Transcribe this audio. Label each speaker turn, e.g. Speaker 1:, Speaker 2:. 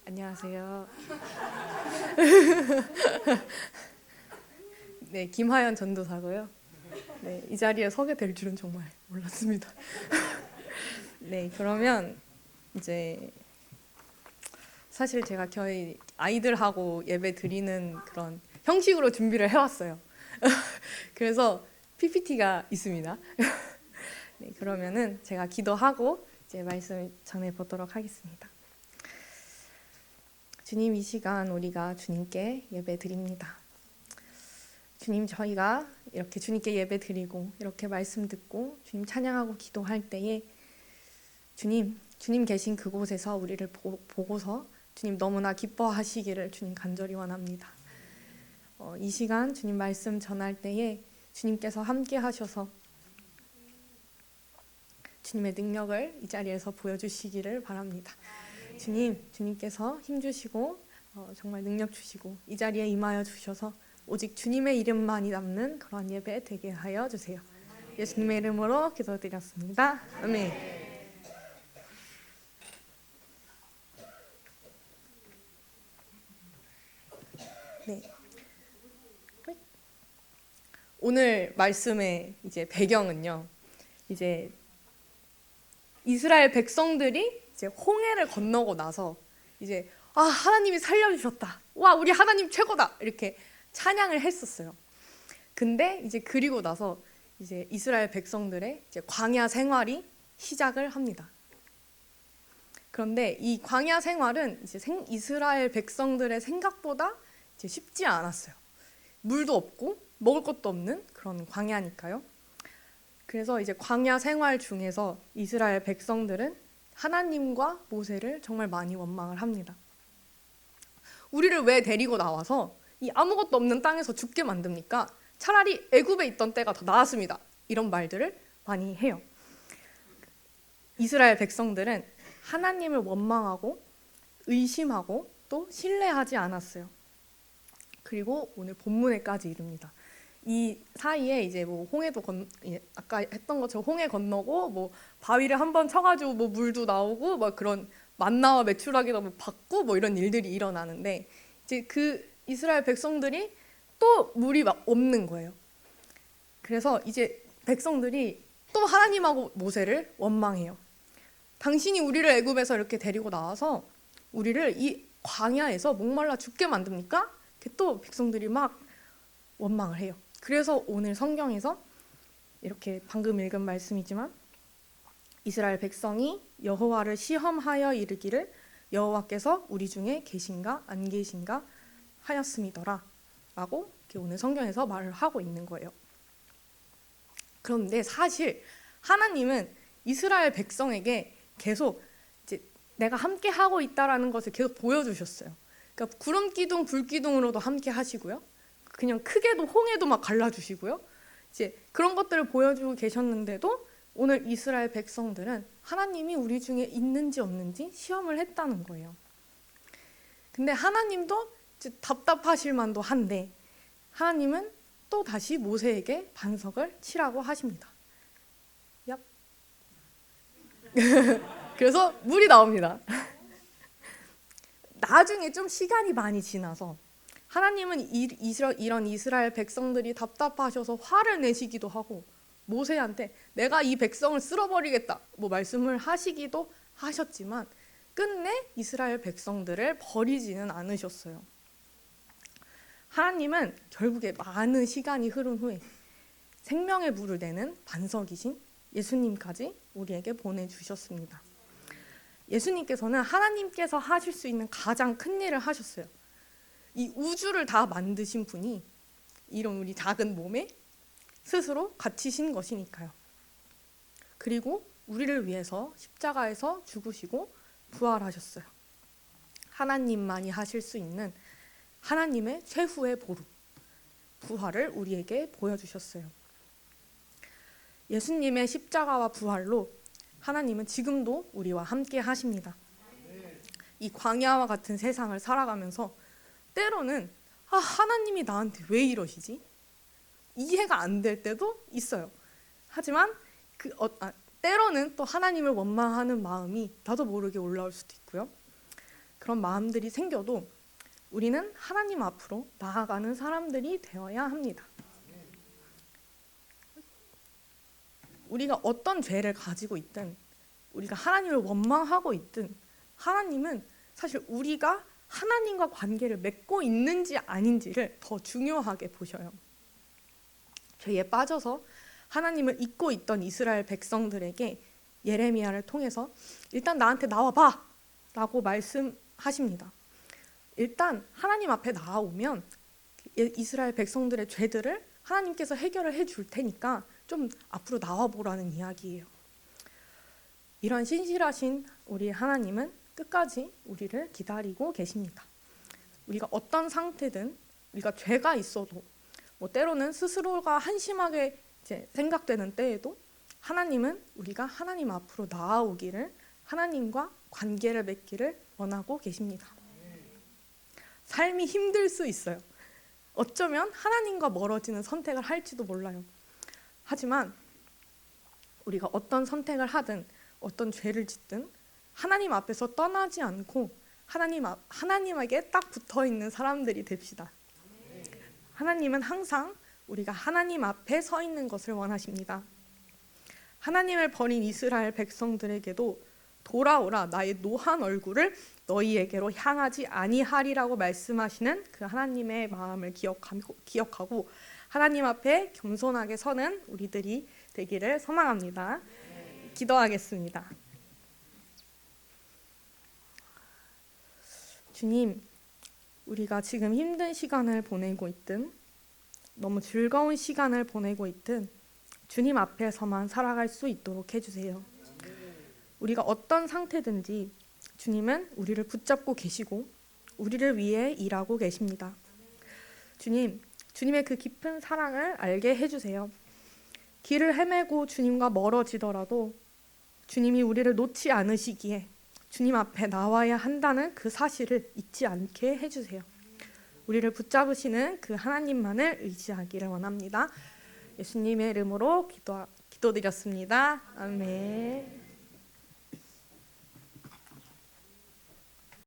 Speaker 1: 안녕하세요. 네, 김하연 전도사고요. 네, 이 자리에 서게 될 줄은 정말 몰랐습니다. 네, 그러면 이제 사실 제가 저희 아이들하고 예배 드리는 그런 형식으로 준비를 해왔어요. 그래서 PPT가 있습니다. 네, 그러면은 제가 기도하고 이제 말씀 전해 보도록 하겠습니다. 주님, 이 시간 우리가 주님께 예배 드립니다. 주님, 저희가 이렇게 주님께 예배 드리고 이렇게 말씀 듣고 주님 찬양하고 기도할 때에 주님 계신 그곳에서 우리를 보고서 주님 너무나 기뻐하시기를 주님 간절히 원합니다. 이 시간 주님 말씀 전할 때에 주님께서 함께 하셔서 주님의 능력을 이 자리에서 보여주시기를 바랍니다. 주님께서 힘주시고 정말 능력 주시고 이 자리에 임하여 주셔서 오직 주님의 이름만이 남는 그런 예배 되게 하여 주세요. 예수님의 이름으로 기도드렸습니다. 아멘. 네. 오늘 말씀의 이제 배경은요. 이제 이스라엘 백성들이 이제 홍해를 건너고 나서 이제 하나님이 살려주셨다. 와, 우리 하나님 최고다. 이렇게 찬양을 했었어요. 근데 이제 그리고 나서 이제 이스라엘 백성들의 이제 광야 생활이 시작을 합니다. 그런데 이 광야 생활은 이제 이스라엘 백성들의 생각보다 이제 쉽지 않았어요. 물도 없고 먹을 것도 없는 그런 광야니까요. 그래서 이제 광야 생활 중에서 이스라엘 백성들은 하나님과 모세를 정말 많이 원망을 합니다. 우리를 왜 데리고 나와서 이 아무것도 없는 땅에서 죽게 만듭니까? 차라리 애굽에 있던 때가 더 나았습니다. 이런 말들을 많이 해요. 이스라엘 백성들은 하나님을 원망하고 의심하고 또 신뢰하지 않았어요. 그리고 오늘 본문에까지 이릅니다. 이 사이에 이제 뭐 홍해도 아까 했던 것처럼 홍해 건너고 뭐 바위를 한번 쳐가지고 뭐 물도 나오고 막 그런 만나와 메추라기도 뭐 받고 뭐 이런 일들이 일어나는데 이제 그 이스라엘 백성들이 또 물이 막 없는 거예요. 그래서 이제 백성들이 또 하나님하고 모세를 원망해요. 당신이 우리를 애굽에서 이렇게 데리고 나와서 우리를 이 광야에서 목말라 죽게 만듭니까? 이렇게 또 백성들이 막 원망을 해요. 그래서 오늘 성경에서 이렇게 방금 읽은 말씀이지만 이스라엘 백성이 여호와를 시험하여 이르기를 여호와께서 우리 중에 계신가 안 계신가 하였음이더라 라고 이렇게 오늘 성경에서 말을 하고 있는 거예요. 그런데 사실 하나님은 이스라엘 백성에게 계속 이제 내가 함께 하고 있다라는 것을 계속 보여주셨어요. 그러니까 구름 기둥 불 기둥으로도 함께 하시고요. 그냥 크게도 홍해도 막 갈라주시고요. 이제 그런 것들을 보여주고 계셨는데도 오늘 이스라엘 백성들은 하나님이 우리 중에 있는지 없는지 시험을 했다는 거예요. 근데 하나님도 이제 답답하실 만도 한데 하나님은 또 다시 모세에게 반석을 치라고 하십니다. 얍. 그래서 물이 나옵니다. 나중에 좀 시간이 많이 지나서 하나님은 이런 이스라엘 백성들이 답답하셔서 화를 내시기도 하고 모세한테 내가 이 백성을 쓸어버리겠다 뭐 말씀을 하시기도 하셨지만 끝내 이스라엘 백성들을 버리지는 않으셨어요. 하나님은 결국에 많은 시간이 흐른 후에 생명의 물을 내는 반석이신 예수님까지 우리에게 보내주셨습니다. 예수님께서는 하나님께서 하실 수 있는 가장 큰 일을 하셨어요. 이 우주를 다 만드신 분이 이런 우리 작은 몸에 스스로 갇히신 것이니까요. 그리고 우리를 위해서 십자가에서 죽으시고 부활하셨어요. 하나님만이 하실 수 있는 하나님의 최후의 보루, 부활을 우리에게 보여주셨어요. 예수님의 십자가와 부활로 하나님은 지금도 우리와 함께 하십니다. 이 광야와 같은 세상을 살아가면서 때로는 하나님이 나한테 왜 이러시지? 이해가 안 될 때도 있어요. 하지만 때로는 또 하나님을 원망하는 마음이 나도 모르게 올라올 수도 있고요. 그런 마음들이 생겨도 우리는 하나님 앞으로 나아가는 사람들이 되어야 합니다. 우리가 어떤 죄를 가지고 있든, 우리가 하나님을 원망하고 있든, 하나님은 사실 우리가 하나님과 관계를 맺고 있는지 아닌지를 더 중요하게 보셔요. 죄에 빠져서 하나님을 잊고 있던 이스라엘 백성들에게 예레미야를 통해서 일단 나한테 나와봐 라고 말씀하십니다. 일단 하나님 앞에 나오면 이스라엘 백성들의 죄들을 하나님께서 해결을 해줄 테니까 좀 앞으로 나와보라는 이야기예요. 이런 신실하신 우리 하나님은 끝까지 우리를 기다리고 계십니다. 우리가 어떤 상태든, 우리가 죄가 있어도, 때로는 스스로가 한심하게 생각되는 때에도 하나님은 우리가 하나님 앞으로 나아오기를, 하나님과 관계를 맺기를 원하고 계십니다. 삶이 힘들 수 있어요. 어쩌면 하나님과 멀어지는 선택을 할지도 몰라요. 하지만 우리가 어떤 선택을 하든, 어떤 죄를 짓든 하나님 앞에서 떠나지 않고 하나님에게 딱 붙어있는 사람들이 됩시다. 하나님은 항상 우리가 하나님 앞에 서 있는 것을 원하십니다. 하나님을 버린 이스라엘 백성들에게도 돌아오라, 나의 노한 얼굴을 너희에게로 향하지 아니하리라고 말씀하시는 그 하나님의 마음을 기억하고 하나님 앞에 겸손하게 서는 우리들이 되기를 소망합니다. 기도하겠습니다. 주님, 우리가 지금 힘든 시간을 보내고 있든 너무 즐거운 시간을 보내고 있든 주님 앞에서만 살아갈 수 있도록 해주세요. 우리가 어떤 상태든지 주님은 우리를 붙잡고 계시고 우리를 위해 일하고 계십니다. 주님, 주님의 그 깊은 사랑을 알게 해주세요. 길을 헤매고 주님과 멀어지더라도 주님이 우리를 놓지 않으시기에 주님 앞에 나와야 한다는 그 사실을 잊지 않게 해주세요. 우리를 붙잡으시는 그 하나님만을 의지하기를 원합니다. 예수님의 이름으로 기도드렸습니다. 아멘.